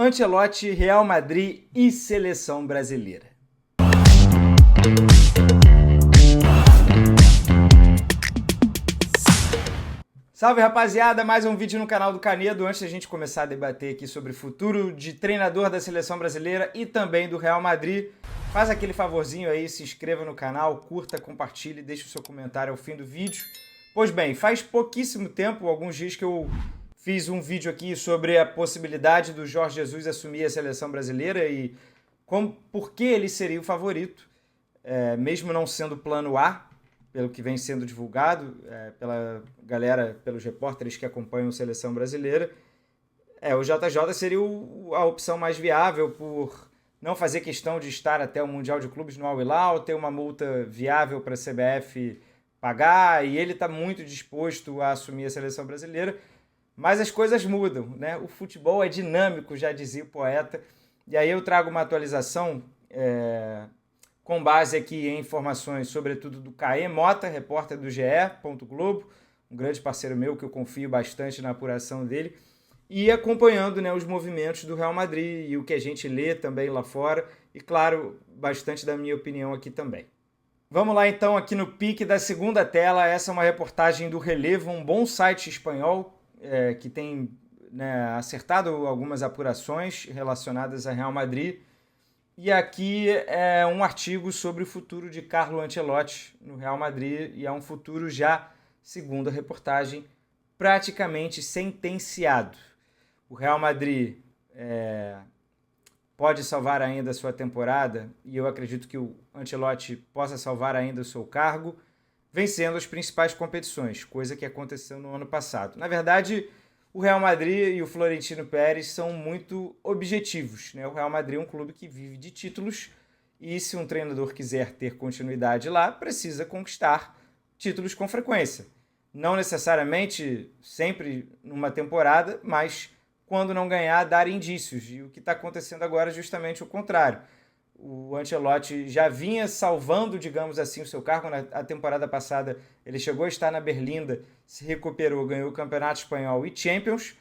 Ancelotti, Real Madrid e Seleção Brasileira. Salve, rapaziada, mais um vídeo no canal do Canedo. Antes da gente começar a debater aqui sobre o futuro de treinador da Seleção Brasileira e também do Real Madrid, faz aquele favorzinho aí, se inscreva no canal, curta, compartilhe, deixe o seu comentário ao fim do vídeo. Pois bem, faz pouquíssimo tempo, alguns dias que eu fiz um vídeo aqui sobre a possibilidade do Jorge Jesus assumir a Seleção Brasileira e por que ele seria o favorito, mesmo não sendo plano A, pelo que vem sendo divulgado pela galera, pelos repórteres que acompanham a Seleção Brasileira. O JJ seria a opção mais viável por não fazer questão de estar até o Mundial de Clubes no Al Hilal, ter uma multa viável para a CBF pagar, e ele está muito disposto a assumir a Seleção Brasileira. Mas as coisas mudam, né? O futebol é dinâmico, já dizia o poeta. E aí eu trago uma atualização com base aqui em informações, sobretudo do Caê Mota, repórter do GE. Globo, um grande parceiro meu que eu confio bastante na apuração dele, e acompanhando, né, os movimentos do Real Madrid e o que a gente lê também lá fora, e claro, bastante da minha opinião aqui também. Vamos lá então, aqui no pique da segunda tela. Essa é uma reportagem do Relevo, um bom site espanhol que tem, né, acertado algumas apurações relacionadas a Real Madrid. E aqui é um artigo sobre o futuro de Carlo Ancelotti no Real Madrid, e é um futuro já, segundo a reportagem, praticamente sentenciado. O Real Madrid pode salvar ainda a sua temporada, e eu acredito que o Ancelotti possa salvar ainda o seu cargo, vencendo as principais competições, coisa que aconteceu no ano passado. Na verdade, o Real Madrid e o Florentino Pérez são muito objetivos, né? O Real Madrid é um clube que vive de títulos, e se um treinador quiser ter continuidade lá, precisa conquistar títulos com frequência. Não necessariamente sempre numa temporada, mas quando não ganhar, dar indícios. E o que está acontecendo agora é justamente o contrário. O Ancelotti já vinha salvando, digamos assim, o seu cargo. Na temporada passada ele chegou a estar na Berlinda, se recuperou, ganhou o Campeonato Espanhol e Champions,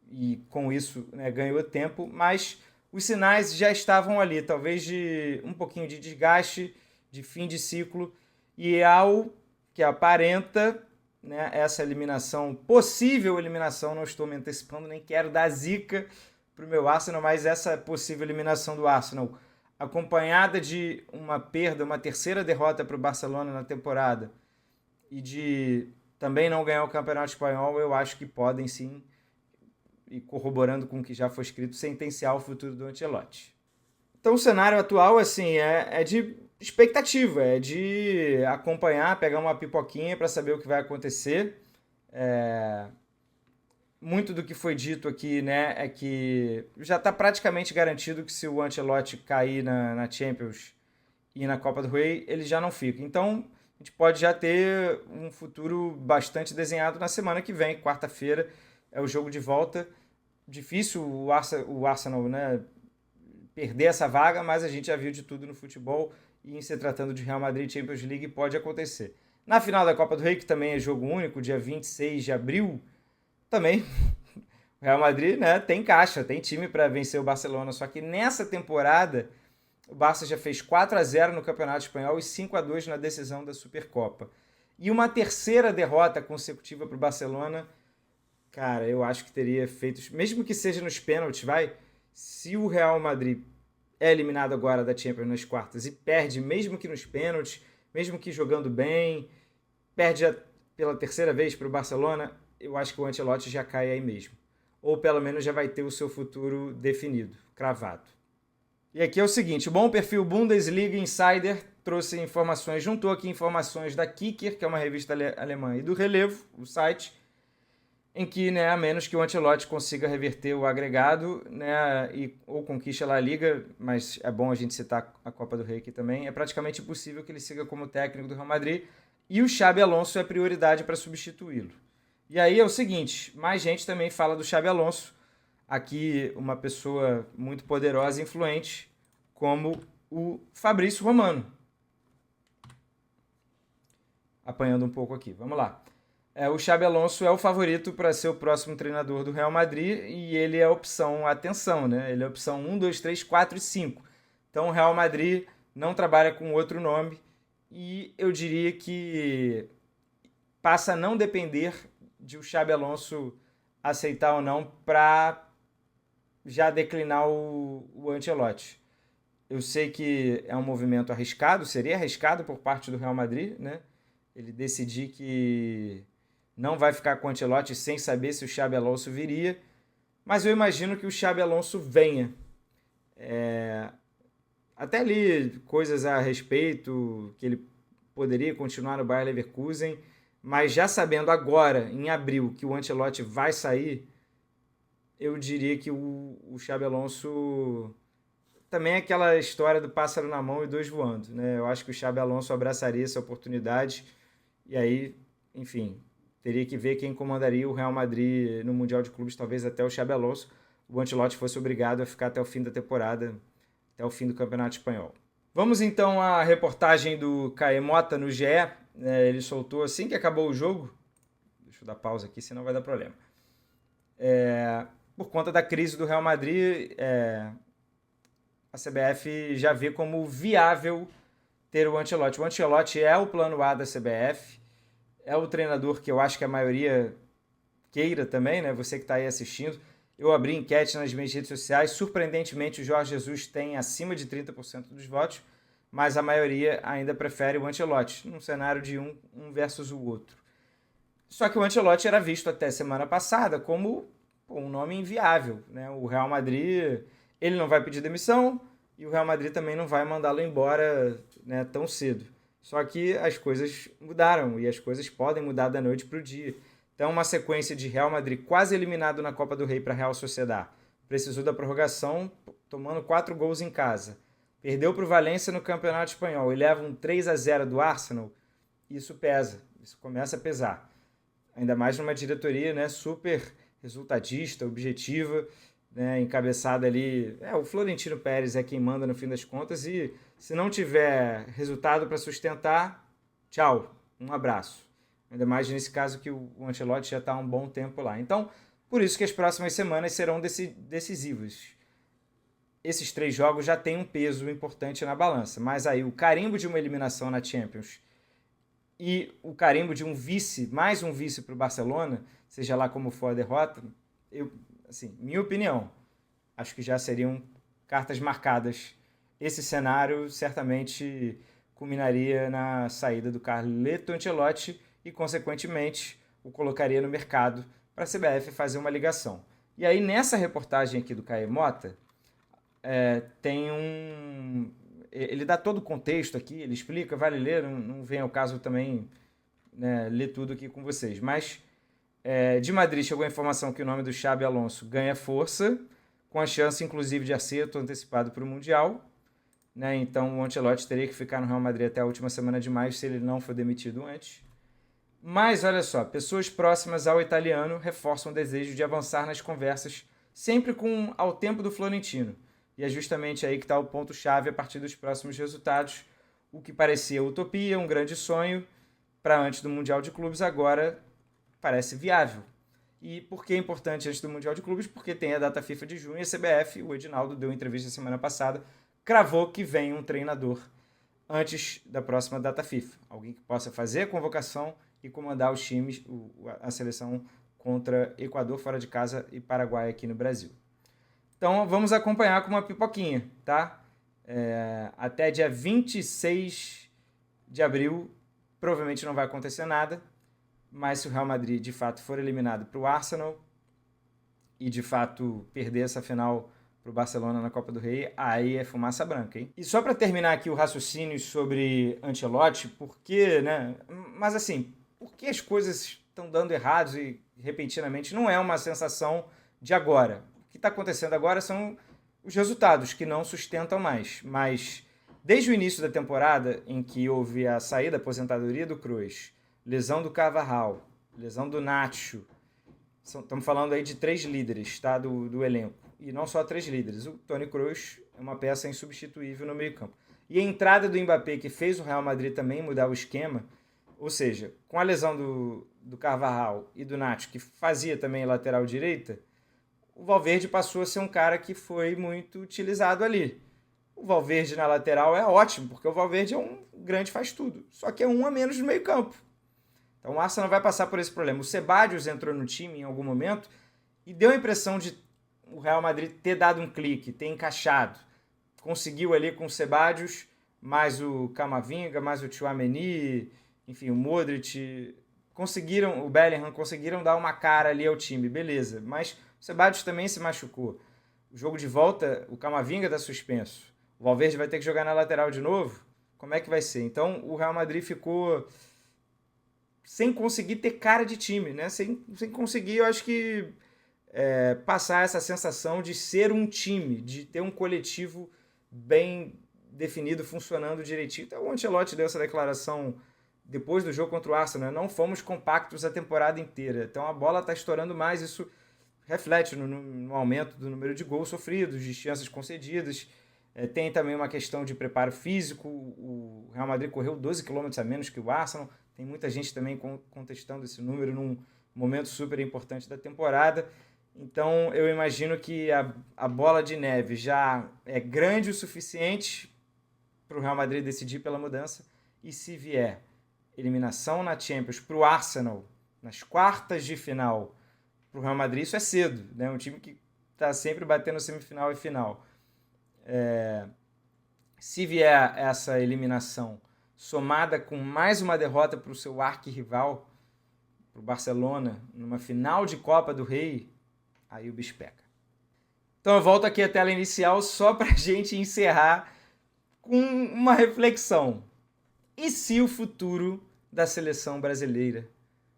e com isso, né, ganhou tempo, mas os sinais já estavam ali, talvez de um pouquinho de desgaste, de fim de ciclo, e ao que aparenta, né, essa eliminação, possível eliminação, não estou me antecipando, nem quero dar zica para o meu Arsenal, mas essa possível eliminação do Arsenal, acompanhada de uma perda, uma terceira derrota para o Barcelona na temporada, e de também não ganhar o Campeonato Espanhol, eu acho que podem sim, e corroborando com o que já foi escrito, sentenciar o futuro do Ancelotti. Então o cenário atual assim, é de expectativa, é de acompanhar, pegar uma pipoquinha para saber o que vai acontecer. Muito do que foi dito aqui, né, é que já está praticamente garantido que se o Ancelotti cair na Champions e na Copa do Rei, ele já não fica. Então, a gente pode já ter um futuro bastante desenhado na semana que vem. Quarta-feira é o jogo de volta. Difícil o Arsenal, né, perder essa vaga, mas a gente já viu de tudo no futebol, e em se tratando de Real Madrid Champions League pode acontecer. Na final da Copa do Rei, que também é jogo único, dia 26 de abril, também o Real Madrid, né, tem caixa, tem time para vencer o Barcelona, só que nessa temporada o Barça já fez 4-0 no Campeonato Espanhol e 5-2 na decisão da Supercopa. E uma terceira derrota consecutiva para o Barcelona, cara, eu acho que teria feito, mesmo que seja nos pênaltis, se o Real Madrid é eliminado agora da Champions nas quartas e perde, mesmo que nos pênaltis, mesmo que jogando bem, perde pela terceira vez para o Barcelona, eu acho que o Ancelotti já cai aí mesmo. Ou pelo menos já vai ter o seu futuro definido, cravado. E aqui é o seguinte, o bom perfil Bundesliga Insider trouxe informações, juntou aqui informações da Kicker, que é uma revista alemã, e do Relevo, o site, em que, né, a menos que o Ancelotti consiga reverter o agregado, né, ou conquiste a La Liga, mas é bom a gente citar a Copa do Rei aqui também, é praticamente impossível que ele siga como técnico do Real Madrid, e o Xabi Alonso é prioridade para substituí-lo. E aí é o seguinte, mais gente também fala do Xabi Alonso, aqui uma pessoa muito poderosa e influente, como o Fabrício Romano. Apanhando um pouco aqui, vamos lá. O Xabi Alonso é o favorito para ser o próximo treinador do Real Madrid e ele é a opção, atenção, né? Ele é a opção 1, 2, 3, 4 e 5. Então o Real Madrid não trabalha com outro nome e eu diria que passa a não depender de o Xabi Alonso aceitar ou não para já declinar o Ancelotti. Eu sei que é um movimento arriscado, seria arriscado por parte do Real Madrid, né? Ele decidir que não vai ficar com o Ancelotti sem saber se o Xabi Alonso viria, mas eu imagino que o Xabi Alonso venha. Até li coisas a respeito, que ele poderia continuar no Bayer Leverkusen, mas já sabendo agora, em abril, que o Ancelotti vai sair, eu diria que o Xabi Alonso também é aquela história do pássaro na mão e dois voando, né? Eu acho que o Xabi Alonso abraçaria essa oportunidade e aí, enfim, teria que ver quem comandaria o Real Madrid no Mundial de Clubes, talvez até o Xabi Alonso. O Ancelotti fosse obrigado a ficar até o fim da temporada, até o fim do Campeonato Espanhol. Vamos então à reportagem do Caê Mota no GE. Ele soltou assim que acabou o jogo. Deixa eu dar pausa aqui, senão vai dar problema. Por conta da crise do Real Madrid, a CBF já vê como viável ter o Ancelotti. O Ancelotti é o plano A da CBF, é o treinador que eu acho que a maioria queira também, né? Você que está aí assistindo. Eu abri enquete nas minhas redes sociais. Surpreendentemente, o Jorge Jesus tem acima de 30% dos votos, mas a maioria ainda prefere o Ancelotti, num cenário de um versus o outro. Só que o Ancelotti era visto até semana passada como um nome inviável, né? O Real Madrid, ele não vai pedir demissão e o Real Madrid também não vai mandá-lo embora, né, tão cedo. Só que as coisas mudaram e as coisas podem mudar da noite para o dia. Então, uma sequência de Real Madrid quase eliminado na Copa do Rei para a Real Sociedad. Precisou da prorrogação, tomando 4 gols em casa. Perdeu para o Valência no Campeonato Espanhol e leva um 3-0 do Arsenal. Isso pesa, isso começa a pesar. Ainda mais numa diretoria, né, super resultadista, objetiva, né, encabeçada ali. O Florentino Pérez é quem manda no fim das contas e se não tiver resultado para sustentar, tchau, um abraço. Ainda mais nesse caso que o Ancelotti já está há um bom tempo lá. Então, por isso que as próximas semanas serão decisivas. Esses 3 jogos já têm um peso importante na balança, mas aí o carimbo de uma eliminação na Champions e o carimbo de um vice, mais um vice para o Barcelona, seja lá como for a derrota, minha opinião, acho que já seriam cartas marcadas. Esse cenário certamente culminaria na saída do Carleto Ancelotti e, consequentemente, o colocaria no mercado para a CBF fazer uma ligação. E aí, nessa reportagem aqui do Caê Mota, tem ele dá todo o contexto aqui, ele explica, vale ler, não vem ao caso também, né, ler tudo aqui com vocês. Mas de Madrid chegou a informação que o nome do Xabi Alonso ganha força, com a chance, inclusive, de acerto antecipado para o Mundial. Né? Então o Ancelotti teria que ficar no Real Madrid até a última semana de maio se ele não for demitido antes. Mas olha só, pessoas próximas ao italiano reforçam o desejo de avançar nas conversas, sempre ao tempo do Florentino. E é justamente aí que está o ponto-chave a partir dos próximos resultados. O que parecia utopia, um grande sonho, para antes do Mundial de Clubes, agora parece viável. E por que é importante antes do Mundial de Clubes? Porque tem a data FIFA de junho e a CBF, o Edinaldo deu entrevista semana passada, cravou que vem um treinador antes da próxima data FIFA. Alguém que possa fazer a convocação e comandar os times, a seleção contra Equador fora de casa e Paraguai aqui no Brasil. Então vamos acompanhar com uma pipoquinha, tá? Até dia 26 de abril provavelmente não vai acontecer nada, mas se o Real Madrid de fato for eliminado para o Arsenal e de fato perder essa final para o Barcelona na Copa do Rei, aí é fumaça branca, hein? E só para terminar aqui o raciocínio sobre Ancelotti, porque, né? Mas assim, por que as coisas estão dando errados e repentinamente não é uma sensação de agora. O que está acontecendo agora são os resultados que não sustentam mais. Mas desde o início da temporada, em que houve a saída, a aposentadoria do Kroos, lesão do Carvajal, lesão do Nacho, estamos falando aí de 3 líderes, tá, do elenco. E não só 3 líderes. O Toni Kroos é uma peça insubstituível no meio-campo. E a entrada do Mbappé, que fez o Real Madrid também mudar o esquema, ou seja, com a lesão do Carvajal e do Nacho, que fazia também lateral direita, o Valverde passou a ser um cara que foi muito utilizado ali. O Valverde na lateral é ótimo, porque o Valverde é um grande faz-tudo. Só que é um a menos no meio-campo. Então o Arsenal vai passar por esse problema. O Ceballos entrou no time em algum momento e deu a impressão de o Real Madrid ter dado um clique, ter encaixado. Conseguiu ali com o Ceballos, mais o Camavinga, mais o Tchouaméni, enfim, o Modric, o Bellingham conseguiram dar uma cara ali ao time, beleza. Mas o Ceballos também se machucou. O jogo de volta, o Camavinga está suspenso. O Valverde vai ter que jogar na lateral de novo. Como é que vai ser? Então o Real Madrid ficou sem conseguir ter cara de time, né? Sem conseguir, eu acho que, passar essa sensação de ser um time, de ter um coletivo bem definido, funcionando direitinho. Então o Ancelotti deu essa declaração depois do jogo contra o Arsenal, né? Não fomos compactos a temporada inteira. Então a bola está estourando mais, isso reflete no aumento do número de gols sofridos, de chances concedidas. Tem também uma questão de preparo físico. O Real Madrid correu 12 km a menos que o Arsenal. Tem muita gente também contestando esse número num momento super importante da temporada. Então eu imagino que a bola de neve já é grande o suficiente para o Real Madrid decidir pela mudança. E se vier eliminação na Champions para o Arsenal nas quartas de final, para o Real Madrid isso é cedo, né? Um time que está sempre batendo semifinal e final. Se vier essa eliminação somada com mais uma derrota para o seu arquirrival, para o Barcelona, numa final de Copa do Rei, aí o bicho pega. Então eu volto aqui à tela inicial só para a gente encerrar com uma reflexão. E se o futuro da seleção brasileira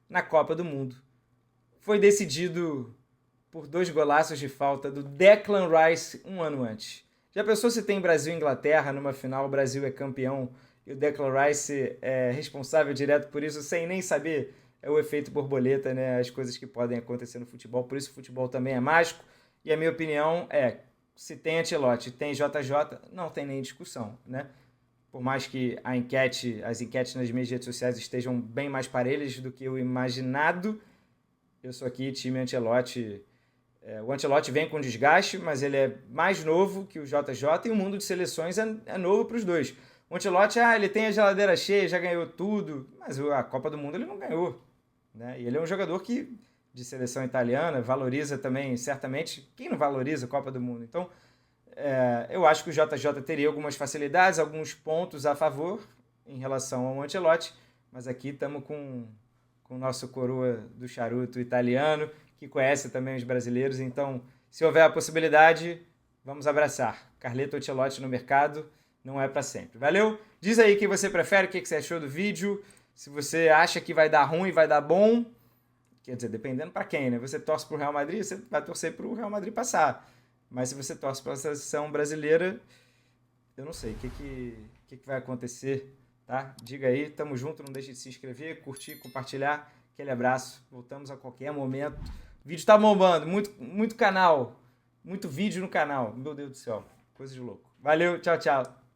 na Copa do Mundo foi decidido por 2 golaços de falta do Declan Rice um ano antes? Já pensou se tem Brasil e Inglaterra numa final, o Brasil é campeão e o Declan Rice é responsável direto por isso, sem nem saber? É o efeito borboleta, né? As coisas que podem acontecer no futebol, por isso o futebol também é mágico. E a minha opinião é, se tem Ancelotti, tem JJ, não tem nem discussão, né? Por mais que as enquetes nas minhas redes sociais estejam bem mais parelhas do que o imaginado, eu sou aqui time Ancelotti. O Ancelotti vem com desgaste, mas ele é mais novo que o JJ e o mundo de seleções é novo para os dois. O Ancelotti, ele tem a geladeira cheia, já ganhou tudo, mas a Copa do Mundo ele não ganhou, né? E ele é um jogador que, de seleção italiana, valoriza também, certamente, quem não valoriza a Copa do Mundo? Então, eu acho que o JJ teria algumas facilidades, alguns pontos a favor em relação ao Ancelotti, mas aqui estamos com o nosso coroa do charuto italiano, que conhece também os brasileiros, então, se houver a possibilidade, vamos abraçar. Carleto Ancelotti no mercado não é para sempre. Valeu? Diz aí o que você prefere, o que você achou do vídeo, se você acha que vai dar ruim, vai dar bom, quer dizer, dependendo para quem, né? Você torce para o Real Madrid, você vai torcer para o Real Madrid passar. Mas se você torce para a seleção brasileira, eu não sei o que vai acontecer, tá? Diga aí, tamo junto, não deixe de se inscrever, curtir, compartilhar. Aquele abraço, voltamos a qualquer momento. O vídeo tá bombando, muito canal, muito vídeo no canal. Meu Deus do céu, coisa de louco. Valeu, tchau, tchau.